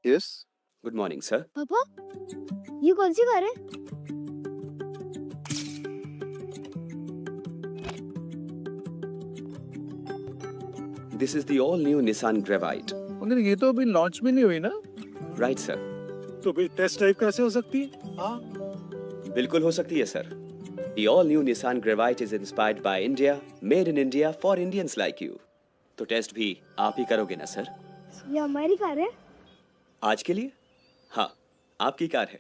Yes good morning sir. पापा ये कौन सी कार है? This is the all new Nissan Gravite. मगर ये तो अभी लॉन्च भी नहीं हुई ना। Right sir. तो फिर टेस्ट ड्राइव कैसे हो सकती है? हाँ बिल्कुल हो सकती है sir. The all new Nissan Gravite is inspired by India, made in India for Indians like you. तो टेस्ट भी आप ही करोगे ना सर? ये हमारी कार है? आज के लिए? हाँ, आपकी कार है।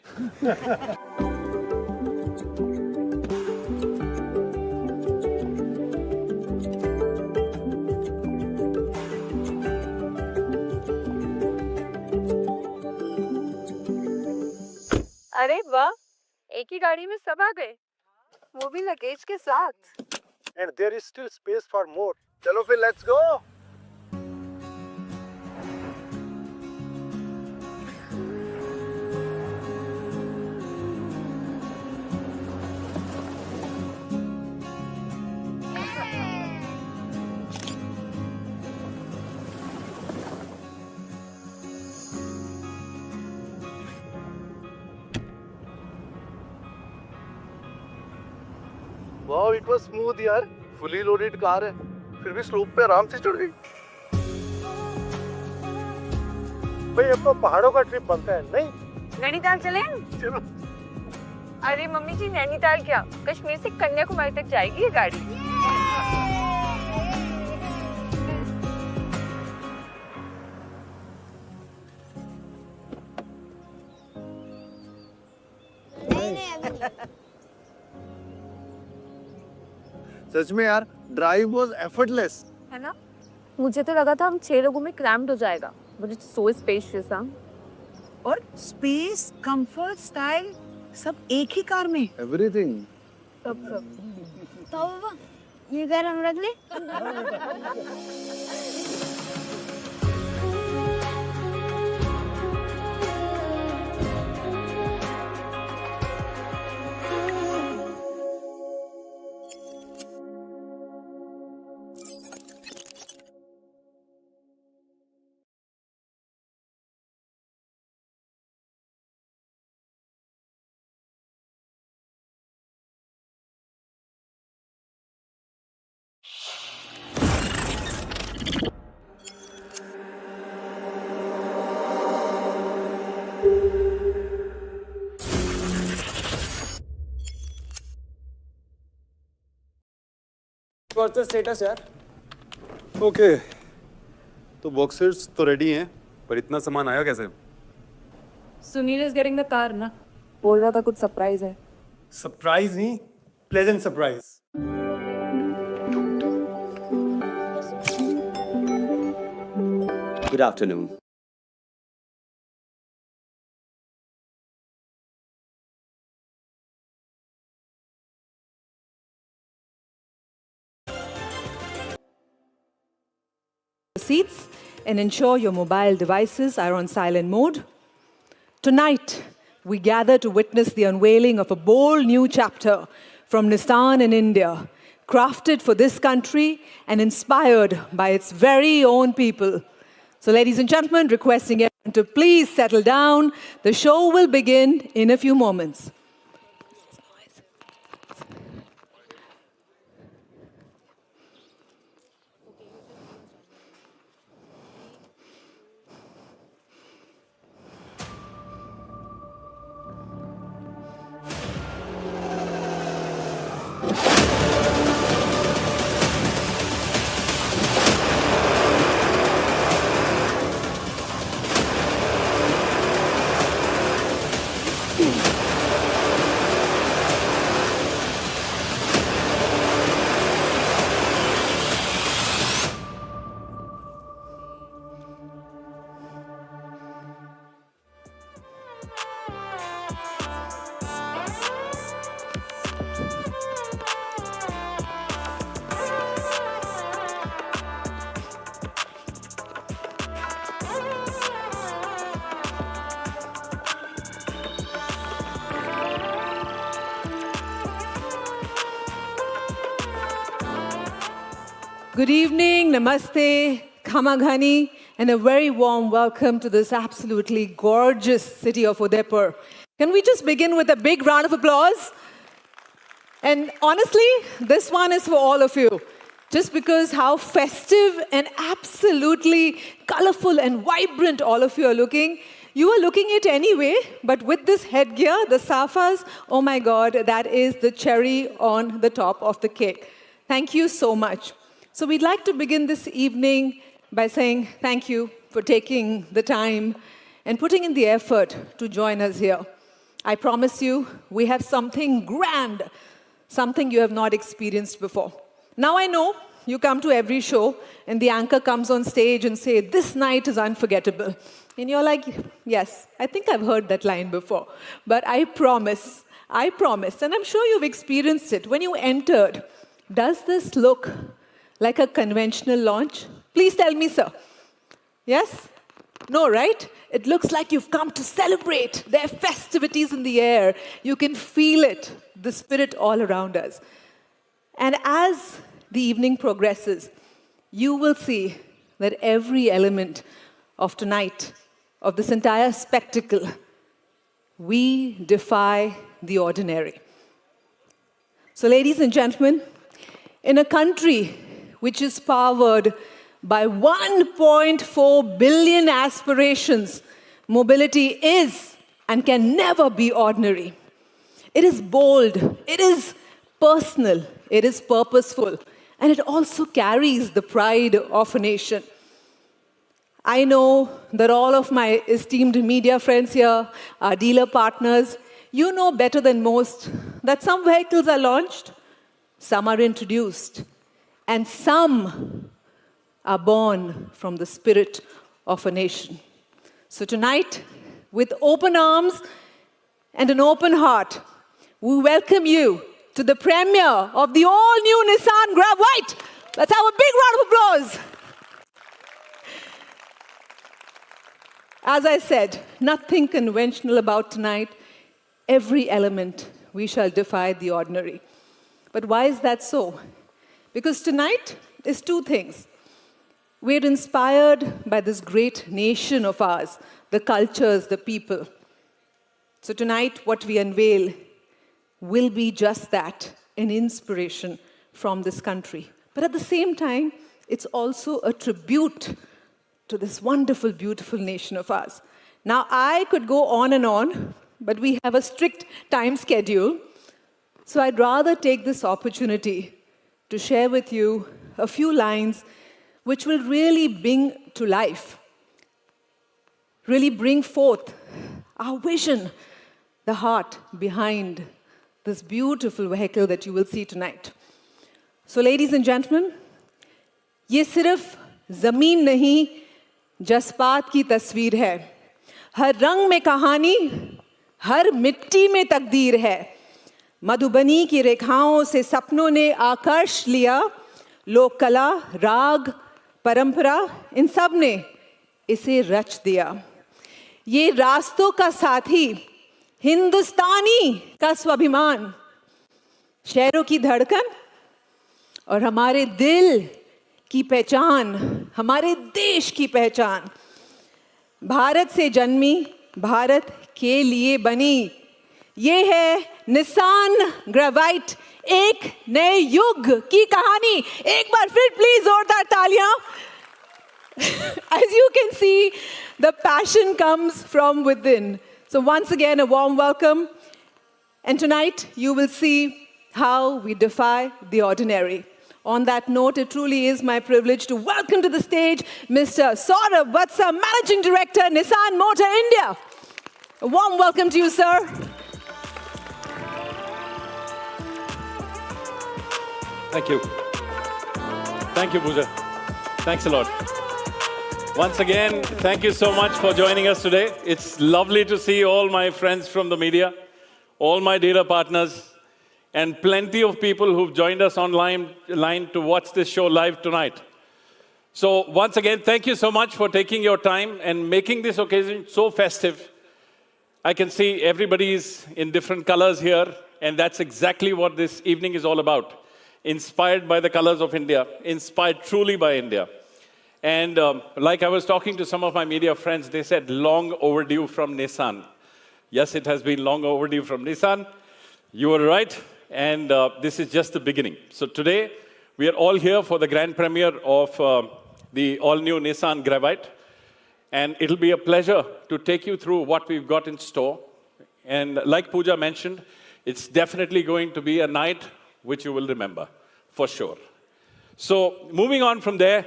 अरे वाह, एक ही गाड़ी में सब आ गए, वो भी लगेज के साथ। And there is still space for more. चलो फिर let's go. Wow it was smooth यार। फुली लोडेड कार है, फिर भी स्लोप पे आराम से चढ़ गई। भाई अब तो पहाड़ों का ट्रिप बनता है नहीं? नैनीताल चलें? चलो। अरे मम्मी जी, नैनीताल क्या, कश्मीर से कन्याकुमारी तक जाएगी ये गाड़ी। सच में यार ड्राइव वाज एफर्टलेस। है ना? मुझे तो लगा था हम 6 लोगों में क्रैम्प्ड हो जाएगा, बट इट्स सो स्पेशियस। और स्पेस, कंफर्ट, स्टाइल सब एक ही कार में। एवरीथिंग। सब तो पापा ये कार हम रख ले? What's the status यार? ओके तो बॉक्सर्स तो रेडी हैं, पर इतना सामान आया कैसे? Sunil is getting the car ना, बोल रहा था कुछ सरप्राइज है। सरप्राइज नहीं, pleasant surprise. Good afternoon. Seats and ensure your mobile devices are on silent mode. Tonight, we gather to witness the unveiling of a bold new chapter from Nissan in India, crafted for this country and inspired by its very own people. So, ladies and gentlemen, requesting everyone to please settle down. The show will begin in a few moments. Good evening, namaste, khamaghani, and a very warm welcome to this absolutely gorgeous city of Udaipur. Can we just begin with a big round of applause? And honestly, this one is for all of you. Just because how festive and absolutely colorful and vibrant all of you are looking, you are looking it anyway, but with this headgear, the safas, oh my God, that is the cherry on the top of the cake. Thank you so much. So we'd like to begin this evening by saying thank you for taking the time and putting in the effort to join us here. I promise you, we have something grand, something you have not experienced before. Now I know you come to every show and the anchor comes on stage and say, this night is unforgettable. And you're like, yes, I think I've heard that line before. But I promise, and I'm sure you've experienced it. When you entered, does this look like a conventional launch? Please tell me, sir. Yes? No, right? It looks like you've come to celebrate. There are festivities in the air. You can feel it, the spirit all around us. And as the evening progresses, you will see that every element of tonight, of this entire spectacle, we defy the ordinary. So, ladies and gentlemen, in a country which is powered by 1.4 billion aspirations, mobility is and can never be ordinary. It is bold, it is personal, it is purposeful, and it also carries the pride of a nation. I know that all of my esteemed media friends here, our dealer partners, you know better than most that some vehicles are launched, some are introduced, and some are born from the spirit of a nation. So tonight, with open arms and an open heart, we welcome you to the premiere of the all-new Nissan Gravite. Let's have a big round of applause. As I said, nothing conventional about tonight. Every element, we shall defy the ordinary. But why is that so? Because tonight is two things. We're inspired by this great nation of ours, the cultures, the people. So tonight, what we unveil will be just that, an inspiration from this country. But at the same time, it's also a tribute to this wonderful, beautiful nation of ours. Now, I could go on, but we have a strict time schedule. So I'd rather take this opportunity to share with you a few lines which will really bring to life, really bring forth our vision, the heart behind this beautiful vehicle that you will see tonight. So, ladies and gentlemen, ये सिर्फ ज़मीन नहीं, जज्बात की तस्वीर है. हर रंग में कहानी, हर मिट्टी में तकदीर है. मधुबनी की रेखाओं से सपनों ने आकर्ष लिया. लोक कला, राग, परंपरा, इन सब ने इसे रच दिया. ये रास्तों का साथी, हिंदुस्तानी का स्वाभिमान, शहरों की धड़कन और हमारे दिल की पहचान, हमारे देश की पहचान. भारत से जन्मी, भारत के लिए बनी. ये है निसान ग्रेवाइट, एक नए युग की कहानी. एक बार फिर प्लीज जोरदार तालियां. As you can see, the passion comes from within. So once again, a warm welcome. And tonight, you will see how we defy the ordinary. On that note, it truly is my privilege to welcome to the stage Mr. Saurabh Vatsa, Managing Director, Nissan Motor India. A warm welcome to you, sir. Thank you. Thank you, Pooja. Thanks a lot. Once again, thank you so much for joining us today. It's lovely to see all my friends from the media, all my dealer partners, and plenty of people who've joined us online to watch this show live tonight. So once again, thank you so much for taking your time and making this occasion so festive. I can see everybody's in different colors here, and that's exactly what this evening is all about. Inspired by the colors of India, inspired truly by India. And like I was talking to some of my media friends, they said long overdue from Nissan. Yes, it has been long overdue from Nissan. You were right. And this is just the beginning. So today, we are all here for the grand premiere of the all-new Nissan Gravite. And it'll be a pleasure to take you through what we've got in store. And like Pooja mentioned, it's definitely going to be a night which you will remember, for sure. So moving on from there,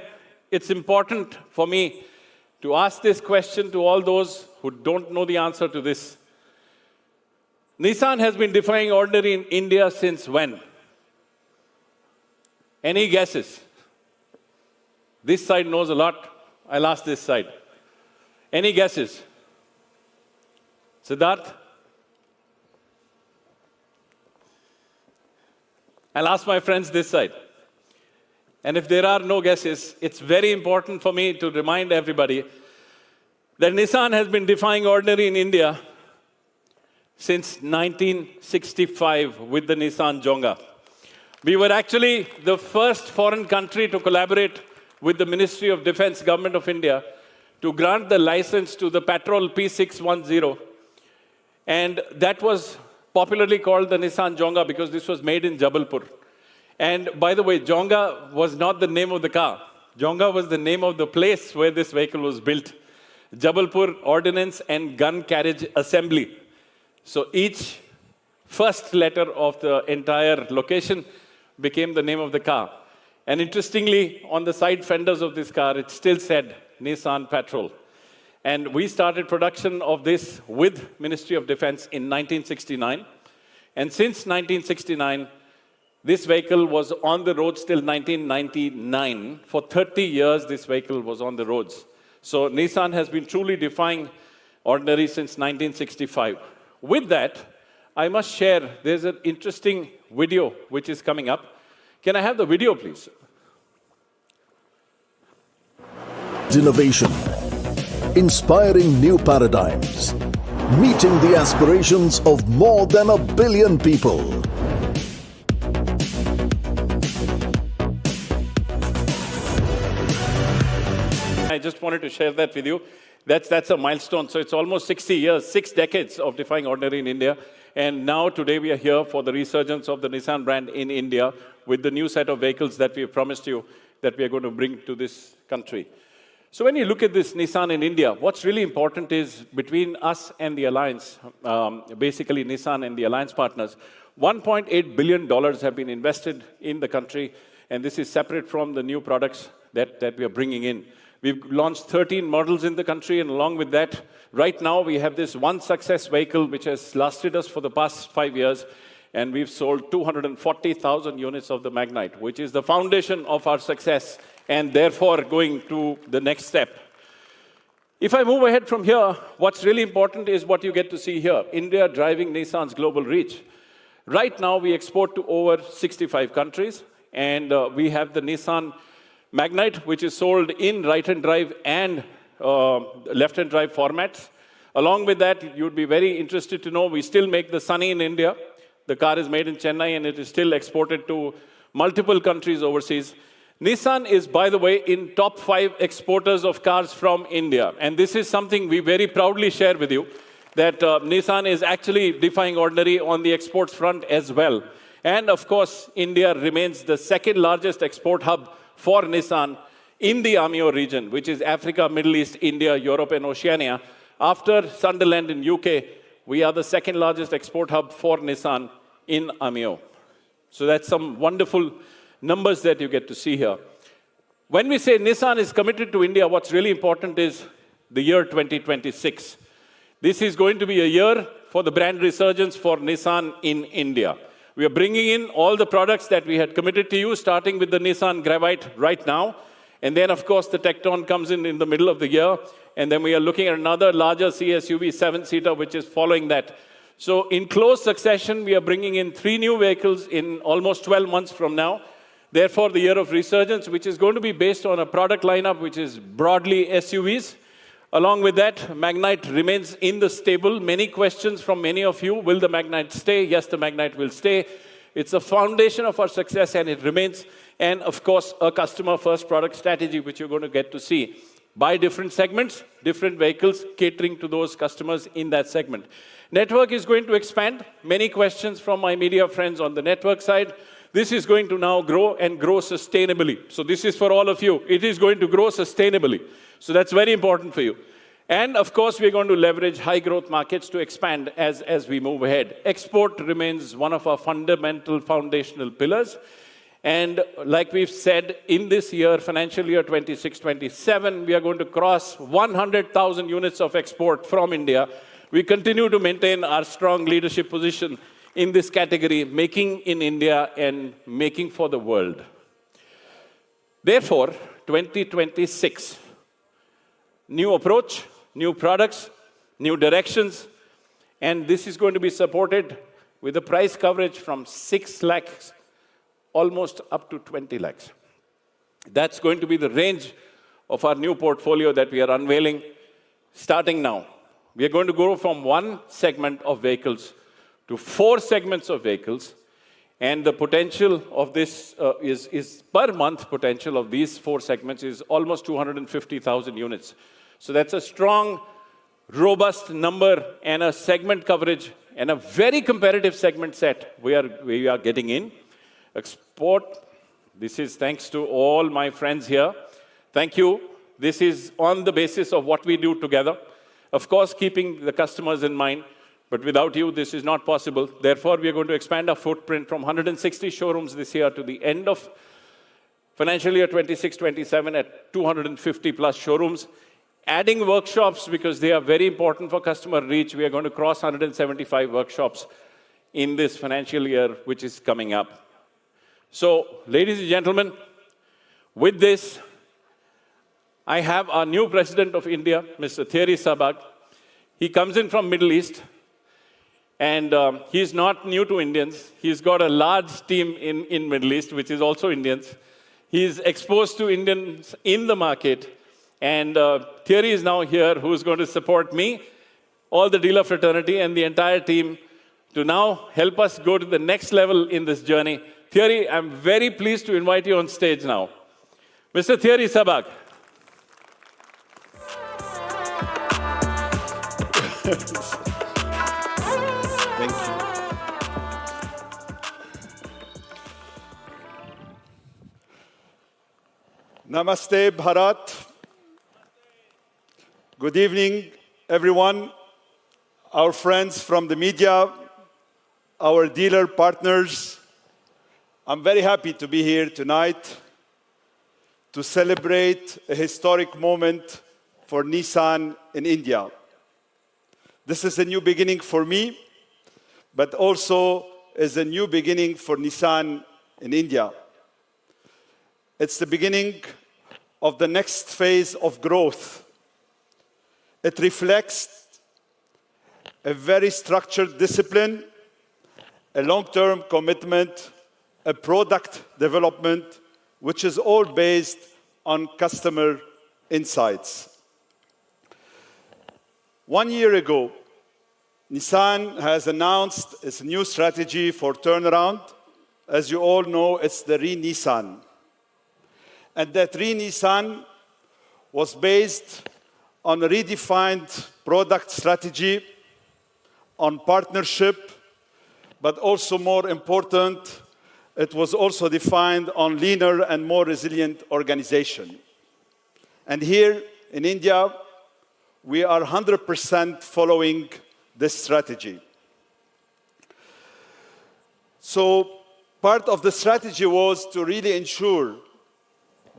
it's important for me to ask this question to all those who don't know the answer to this. Nissan has been defying ordinary in India since when? Any guesses? This side knows a lot. I'll ask this side. Any guesses? Siddharth? I'll ask my friends this side. And if there are no guesses, it's very important for me to remind everybody that Nissan has been defying ordinary in India since 1965 with the Nissan Jonga. We were actually the first foreign country to collaborate with the Ministry of Defense, Government of India, to grant the license to the Patrol P610. And that was popularly called the Nissan Jonga because this was made in Jabalpur. And by the way, Jonga was not the name of the car. Jonga was the name of the place where this vehicle was built. Jabalpur Ordnance and Gun Carriage Assembly. So each first letter of the entire location became the name of the car. And interestingly, on the side fenders of this car, it still said Nissan Patrol. And we started production of this with Ministry of Defense in 1969. And since 1969, this vehicle was on the roads till 1999. For 30 years, this vehicle was on the roads. So Nissan has been truly defying ordinary since 1965. With that, I must share, there's an interesting video which is coming up. Can I have the video, please? Innovation, inspiring new paradigms, meeting the aspirations of more than 1 billion people. I just wanted to share that with you. That's a milestone. So it's almost 60 years, 6 decades of defying ordinary in India. And now today we are here for the resurgence of the Nissan brand in India with the new set of vehicles that we have promised you that we are going to bring to this country. So when you look at this Nissan in India, what's really important is between us and the alliance, basically Nissan and the alliance partners, $1.8 billion have been invested in the country, and this is separate from the new products that we are bringing in. We've launched 13 models in the country, and along with that, right now we have this one success vehicle which has lasted us for the past 5 years, and we've sold 240,000 units of the Magnite, which is the foundation of our success, and therefore going to the next step. If I move ahead from here, what's really important is what you get to see here, India driving Nissan's global reach. Right now, we export to over 65 countries, and we have the Nissan Magnite, which is sold in right-hand drive and left-hand drive formats. Along with that, you'd be very interested to know we still make the Sunny in India. The car is made in Chennai, and it is still exported to multiple countries overseas. Nissan is, by the way, in top 5 exporters of cars from India. And this is something we very proudly share with you, that Nissan is actually defying ordinary on the exports front as well. And of course, India remains the second largest export hub for Nissan in the AMEO region, which is Africa, Middle East, India, Europe, and Oceania. After Sunderland in UK, we are the second largest export hub for Nissan in AMEO. So that's some wonderful numbers that you get to see here. When we say Nissan is committed to India, what's really important is the year 2026. This is going to be a year for the brand resurgence for Nissan in India. We are bringing in all the products that we had committed to you, starting with the Nissan Gravite right now. And then, of course, the Tecton comes in the middle of the year. And then we are looking at another larger CSUV 7-seater, which is following that. So in close succession, we are bringing in 3 new vehicles in almost 12 months from now. Therefore, the year of resurgence, which is going to be based on a product lineup which is broadly SUVs. Along with that, Magnite remains in the stable. Many questions from many of you. Will the Magnite stay? Yes, the Magnite will stay. It's the foundation of our success, and it remains. and of course, a customer-first product strategy, which you're going to get to see by different segments, different vehicles, catering to those customers in that segment. Network is going to expand. Many questions from my media friends on the network side. This is going to now grow and grow sustainably. So this is for all of you. It is going to grow sustainably. So that's very important for you. And of course, we're going to leverage high growth markets to expand as we move ahead. Export remains one of our fundamental foundational pillars. And like we've said, in this year, financial year 26-27, we are going to cross 100,000 units of export from India. We continue to maintain our strong leadership position in this category, making in India and making for the world. Therefore, 2026, new approach, new products, new directions, and this is going to be supported with a price coverage from 6 lakhs almost up to 20 lakhs. That's going to be the range of our new portfolio that we are unveiling starting now. We are going to go from one segment of vehicles to 4 segments of vehicles, and the potential of this is per month potential of these 4 segments is almost 250,000 units. So that's a strong, robust number and a segment coverage and a very competitive segment set we are getting in. Export, this is thanks to all my friends here. Thank you. This is on the basis of what we do together. Of course, keeping the customers in mind, but without you, this is not possible. Therefore, we are going to expand our footprint from 160 showrooms this year to the end of financial year 26-27 at 250 plus showrooms. Adding workshops, because they are very important for customer reach. We are going to cross 175 workshops in this financial year, which is coming up. So, ladies and gentlemen, with this, I have our new President of India, Mr. Thierry Sabag. He comes in from Middle East, and he's not new to Indians. He's got a large team in Middle East, which is also Indians. He's exposed to Indians in the market, and Thierry is now here, who's going to support me, all the dealer fraternity, and the entire team to now help us go to the next level in this journey. Thierry, I'm very pleased to invite you on stage now. Mr. Thierry Sabag. Thank you. Namaste, Bharat. Good evening, everyone. Our friends from the media, our dealer partners. I'm very happy to be here tonight to celebrate a historic moment for Nissan in India. This is a new beginning for me, but also is a new beginning for Nissan in India. It's the beginning of the next phase of growth. It reflects a very structured discipline, a long-term commitment, a product development, which is all based on customer insights. 1 year ago, Nissan has announced its new strategy for turnaround. As you all know, it's the Re-Nissan. And that Re-Nissan was based on a redefined product strategy, on partnership, but also more important, it was also defined on leaner and more resilient organization. And here in India, we are 100% following this strategy. So part of the strategy was to really ensure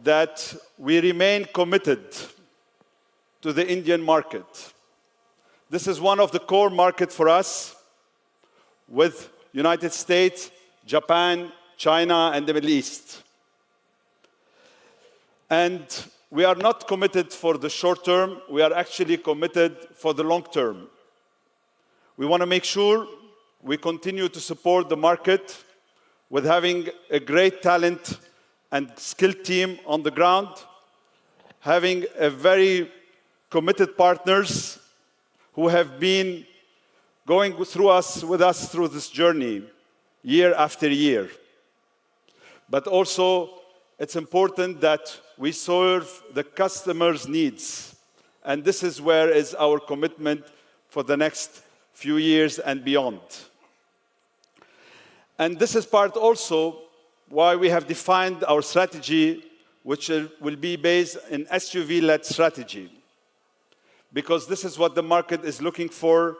that we remain committed to the Indian market. This is one of the core markets for us with United States, Japan, China, and the Middle East. And we are not committed for the short term, we are actually committed for the long term. We want to make sure we continue to support the market with having a great talent and skilled team on the ground, having a very committed partners who have been going with us through this journey year after year. But also it's important that we serve the customer's needs. And this is where is our commitment for the next few years and beyond. And this is part also why we have defined our strategy, which will be based in SUV-led strategy. Because this is what the market is looking for,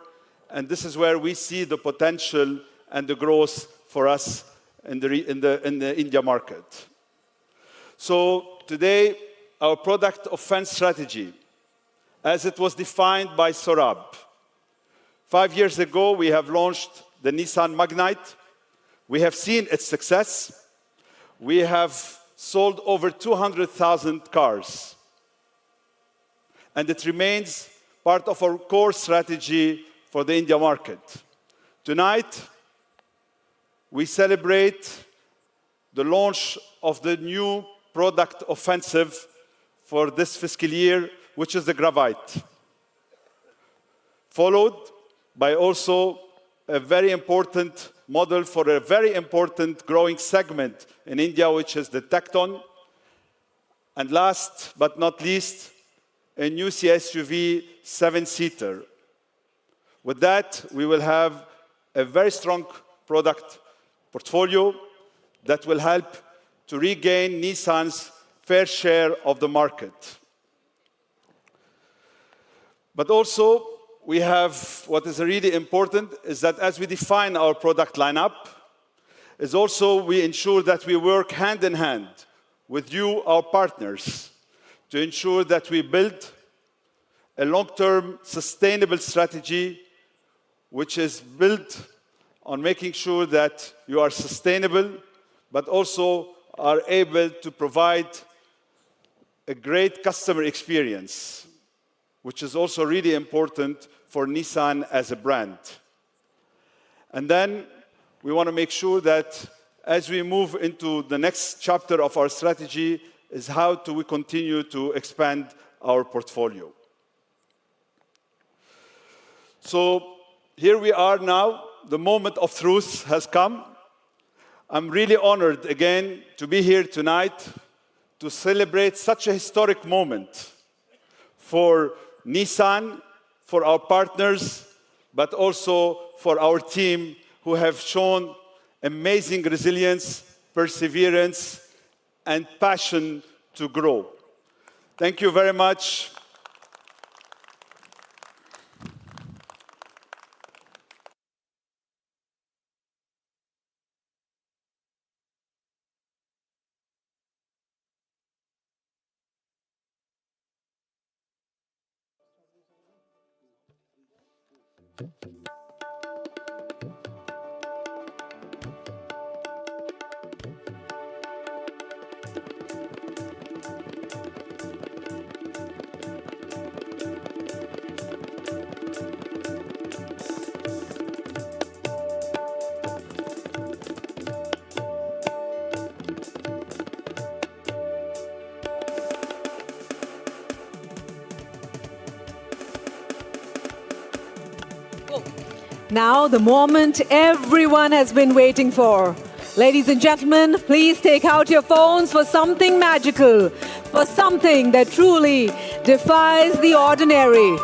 and this is where we see the potential and the growth for us in the India market. So today, our product offense strategy, as it was defined by Saurabh. 5 years ago, we have launched the Nissan Magnite. We have seen its success. We have sold over 200,000 cars. And it remains part of our core strategy for the India market. Tonight, we celebrate the launch of the new product offensive for this fiscal year, which is the Gravite, followed by also a very important model for a very important growing segment in India, which is the Tecton. And last but not least, a new CSUV 7-seater. With that, we will have a very strong product portfolio that will help to regain Nissan's fair share of the market. But also, we have what is really important is that as we define our product lineup, is also we ensure that we work hand in hand with you, our partners, to ensure that we build a long-term sustainable strategy which is built on making sure that you are sustainable, but also are able to provide a great customer experience, which is also really important for Nissan as a brand. And then we want to make sure that as we move into the next chapter of our strategy is how do we continue to expand our portfolio. So here we are now. The moment of truth has come. I'm really honored again to be here tonight to celebrate such a historic moment for Nissan, for our partners, but also for our team who have shown amazing resilience, perseverance, and passion to grow. Thank you very much. Now, the moment everyone has been waiting for. Ladies and gentlemen, please take out your phones for something magical, for something that truly defies the ordinary.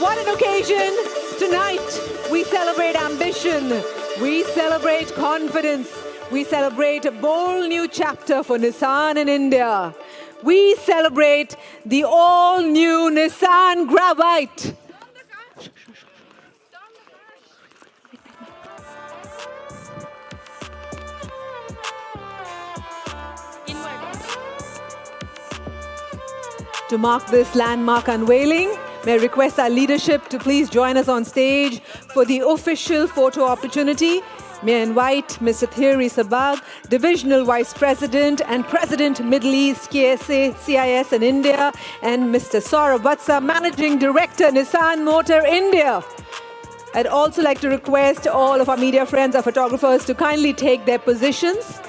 What an occasion! Tonight, we celebrate ambition, we celebrate confidence, we celebrate a bold new chapter for Nissan in India. We celebrate the all-new Nissan Gravite. To mark this landmark unveiling, may I request our leadership to please join us on stage for the official photo opportunity. May I invite Mr. Thierry Sabag, Divisional Vice President and President Middle East KSA CIS in India, and Mr. Saurabh Vatsa, Managing Director Nissan Motor India. I'd also like to request all of our media friends, our photographers, to kindly take their positions.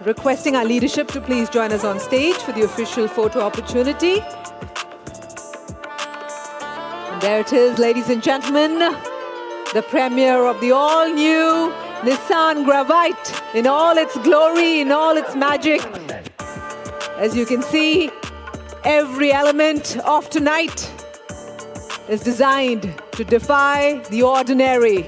Requesting our leadership to please join us on stage for the official photo opportunity. And there it is, ladies and gentlemen, the premiere of the all-new Nissan Gravite in all its glory, in all its magic. As you can see, every element of tonight is designed to defy the ordinary.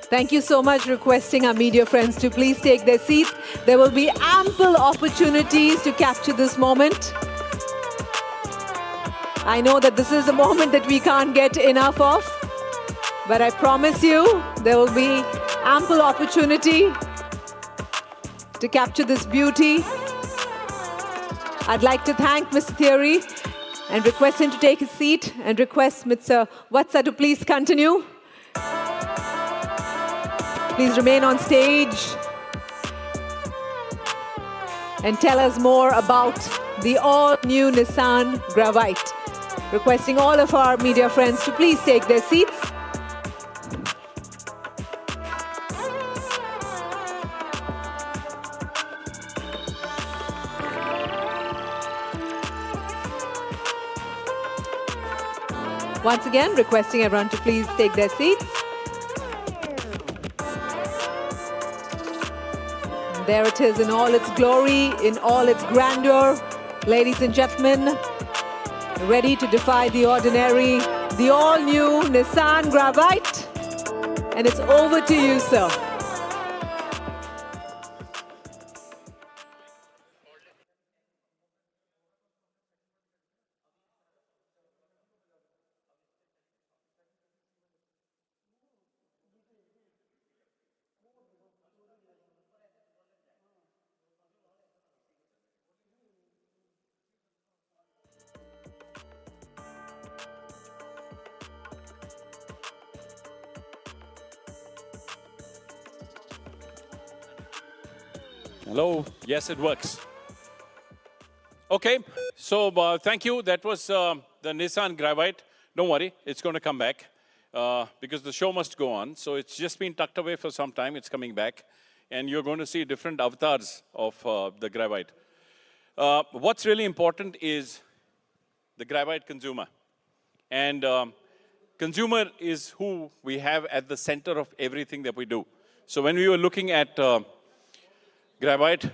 Thank you so much, requesting our media friends to please take their seats. There will be ample opportunities to capture this moment. I know that this is a moment that we can't get enough of, but I promise you there will be ample opportunity to capture this beauty. I'd like to thank Mr. Thierry and request him to take his seat and request Mr. Vatsa to please continue. Please remain on stage and tell us more about the all-new Nissan Gravite. Requesting all of our media friends to please take their seats. Once again, requesting everyone to please take their seats. There it is in all its glory, in all its grandeur. Ladies and gentlemen, ready to defy the ordinary, the all-new Nissan Gravite. And it's over to you, sir. Hello. Yes, it works. Okay. So thank you. That was the Nissan Gravite. Don't worry, it's going to come back because the show must go on. So it's just been tucked away for some time. It's coming back. And you're going to see different avatars of the Gravite. What's really important is the Gravite consumer. And consumer is who we have at the center of everything that we do. So when we were looking at Gravite,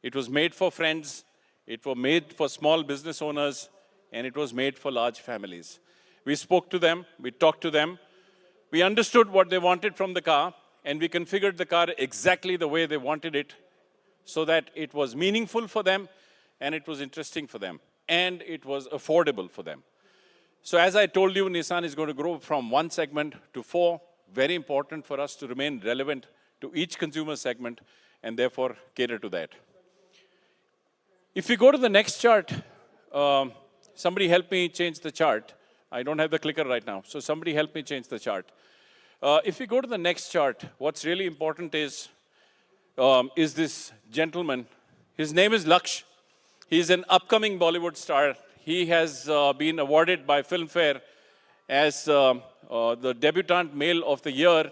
it was made for friends, it was made for small business owners, and it was made for large families. We spoke to them, we talked to them, we understood what they wanted from the car, and we configured the car exactly the way they wanted it so that it was meaningful for them, and it was interesting for them, and it was affordable for them. So as I told you, Nissan is going to grow from 1 segment to 4. Very important for us to remain relevant to each consumer segment and therefore cater to that. If we go to the next chart, somebody help me change the chart. I don't have the clicker right now, so somebody help me change the chart. If we go to the next chart, what's really important is this gentleman. His name is Laksh. He's an upcoming Bollywood star. He has been awarded by Filmfare as the debutant male of the year.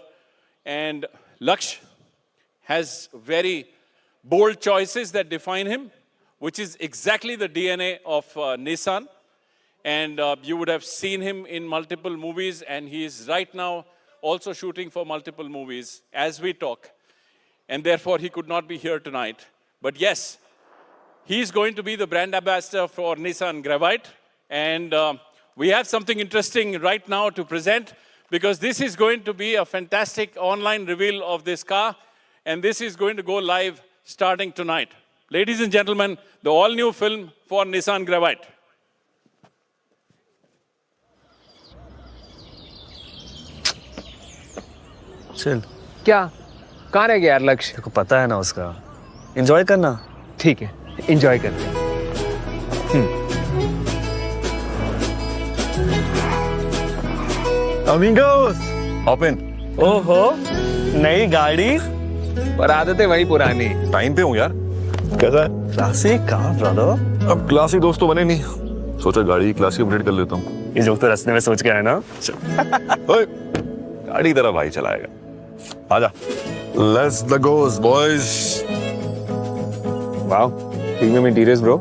And Laksh has very bold choices that define him, which is exactly the DNA of Nissan. And you would have seen him in multiple movies, and he is right now also shooting for multiple movies as we talk. And therefore, he could not be here tonight. But yes, he's going to be the brand ambassador for Nissan Gravite. And we have something interesting right now to present, because this is going to be a fantastic online reveal of this car. And this is going to go live starting tonight. Ladies and gentlemen, the all-new film for Nissan Gravite. चल क्या कहाँ रह गया यार लक्ष्य? तेरे को पता है ना उसका. एंजॉय करना. ठीक है, एंजॉय करते हैं. Amigos, hop in. ओहो, नई गाड़ी पर आदतें वही पुरानी. टाइम पे हूँ यार. कैसा है? Classic car brother. अब क्लासिक दोस्त तो बने नहीं. सोचा गाड़ी क्लासिक अपडेट कर लेता हूँ. ये जो तो रास्ते में सोच के आया ना. ओए, गाड़ी तेरा भाई चलाएगा. आजा. Let's the goes, boys. Wow, premium interiors, bro.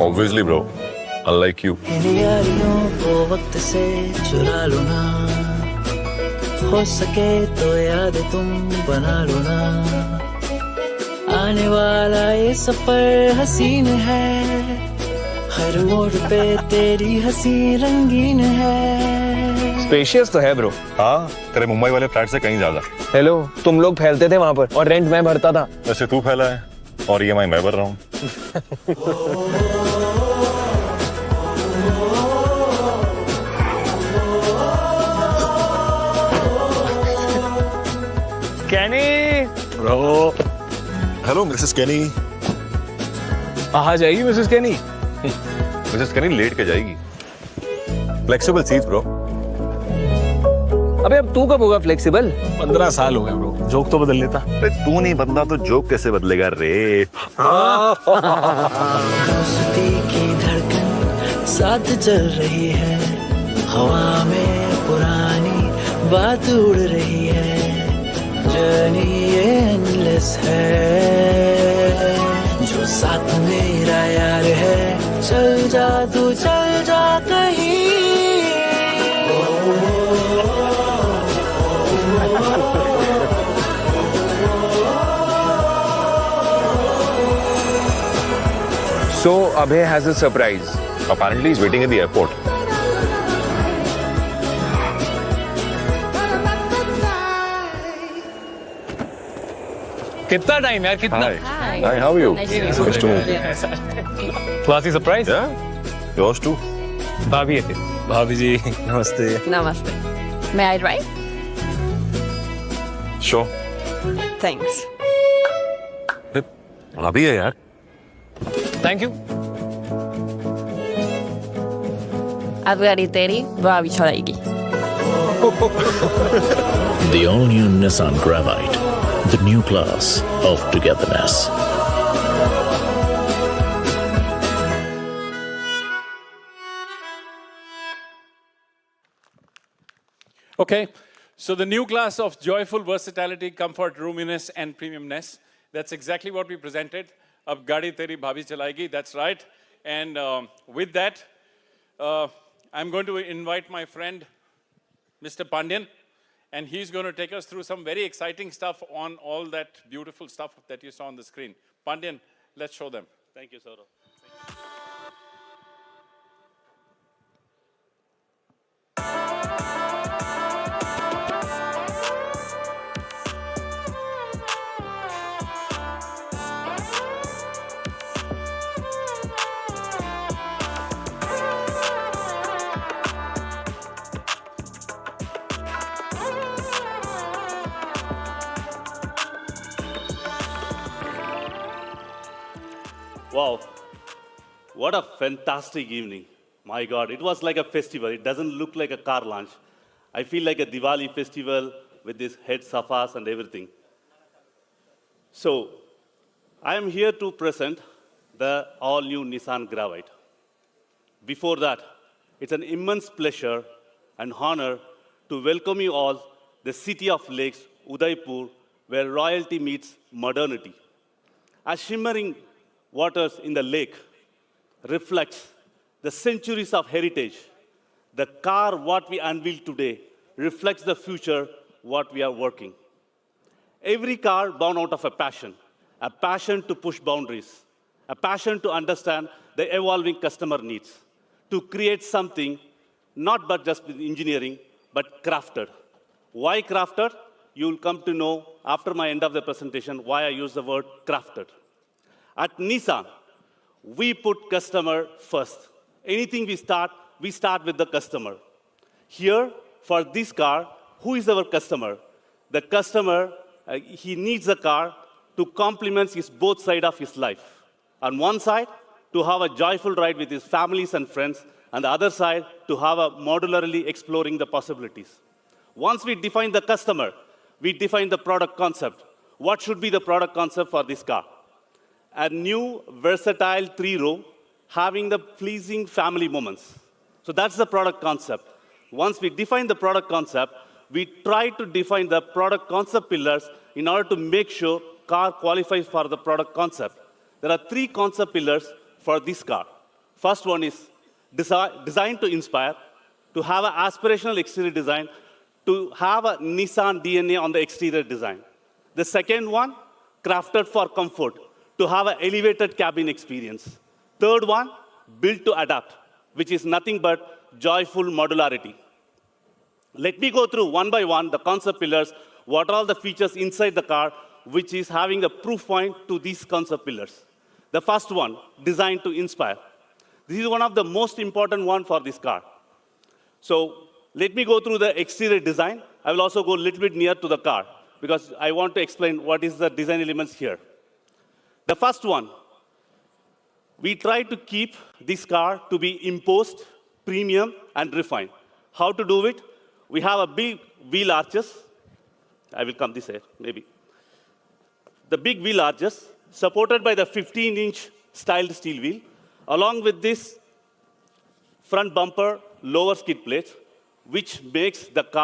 Obviously, bro. Unlike you. यारियों को वक्त से चुरा लो ना, हो सके तो याद तुम बना लो ना, आने वाला ये सफर हसीन है, हर मोड़ पे तेरी हंसी रंगीन है. स्पेशियस तो है ब्रो. हाँ, तेरे मुंबई वाले फ्लैट से कहीं ज्यादा. हेलो, तुम लोग फैलते थे वहां पर और रेंट मैं भरता था. वैसे तू फैला है और EMI मैं भर रहा हूँ. कैनी ब्रो. हेलो मिसेस कैनी. आ जाएगी मिसेस कैनी. मिसेस कैनी लेट के जाएगी. Flexible seats bro. अबे अब तू कब होगा फ्लेक्सिबल? 15 साल हो गए ब्रो. जोक तो बदल लेता. अरे तू नहीं बदला तो जोक कैसे बदलेगा रे. दोस्ती की धड़कन साथ चल रही है, हवा में पुरानी बात उड़ रही है, जर्नी ये एंडलेस है, जो साथ मेरा यार है, चल जा तू चल जा कहीं. So Abhay has a surprise. Apparently he's waiting at the airport. कितना टाइम यार, कितना? Hi, how are you? Nice to meet you. Classy surprise. Yeah, yours too. भाभी है. भाभी जी नमस्ते. Namaste. May I drive? Sure. Thanks. भाभी है यार. Thank you. अब गाड़ी तेरी, भाभी चलाएगी. The all-new Nissan Gravite, the new class of togetherness. Okay, so the new class of joyful versatility, comfort, roominess, and premiumness. That's exactly what we presented. Ab gaadi teri bhabhi chalayegi, that's right. And with that, I'm going to invite my friend, Mr. Pandian, and he's going to take us through some very exciting stuff on all that beautiful stuff that you saw on the screen. Pandian, let's show them. Thank you, Saurabh. Wow, what a fantastic evening. My God, it was like a festival. It doesn't look like a car launch. I feel like a Diwali festival with these head sofas and everything. So, I am here to present the all-new Nissan Gravite. Before that, it's an immense pleasure and honor to welcome you all the city of lakes, Udaipur, where royalty meets modernity. As shimmering waters in the lake reflects the centuries of heritage, the car what we unveil today reflects the future what we are working. Every car born out of a passion to push boundaries, a passion to understand the evolving customer needs, to create something not but just with engineering, but crafted. Why crafted? You'll come to know after my end of the presentation why I use the word crafted. At Nissan, we put customer first. Anything we start with the customer. Here, for this car, who is our customer? The customer, he needs a car to complement his both sides of his life. On one side, to have a joyful ride with his families and friends, and the other side, to have a modularly exploring the possibilities. Once we define the customer, we define the product concept. What should be the product concept for this car? A new, versatile 3-row, having the pleasing family moments. So that's the product concept. Once we define the product concept, we try to define the product concept pillars in order to make sure car qualifies for the product concept. There are 3 concept pillars for this car. First one is design to inspire, to have an aspirational exterior design, to have a Nissan DNA on the exterior design. The second one, crafted for comfort, to have an elevated cabin experience. Third one, built to adapt, which is nothing but joyful modularity. Let me go through one by one the concept pillars, what are all the features inside the car, which is having the proof point to these concept pillars. The first one, design to inspire. This is one of the most important one for this car. So let me go through the exterior design. I will also go a little bit near to the car because I want to explain what is the design elements here. The first one, we try to keep this car to be imposed, premium, and refined. How to do it? We have a big wheel arches. I will come this way, maybe. The big wheel arches, supported by the 15-inch styled steel wheel, along with this front bumper, lower skid plates, which makes the car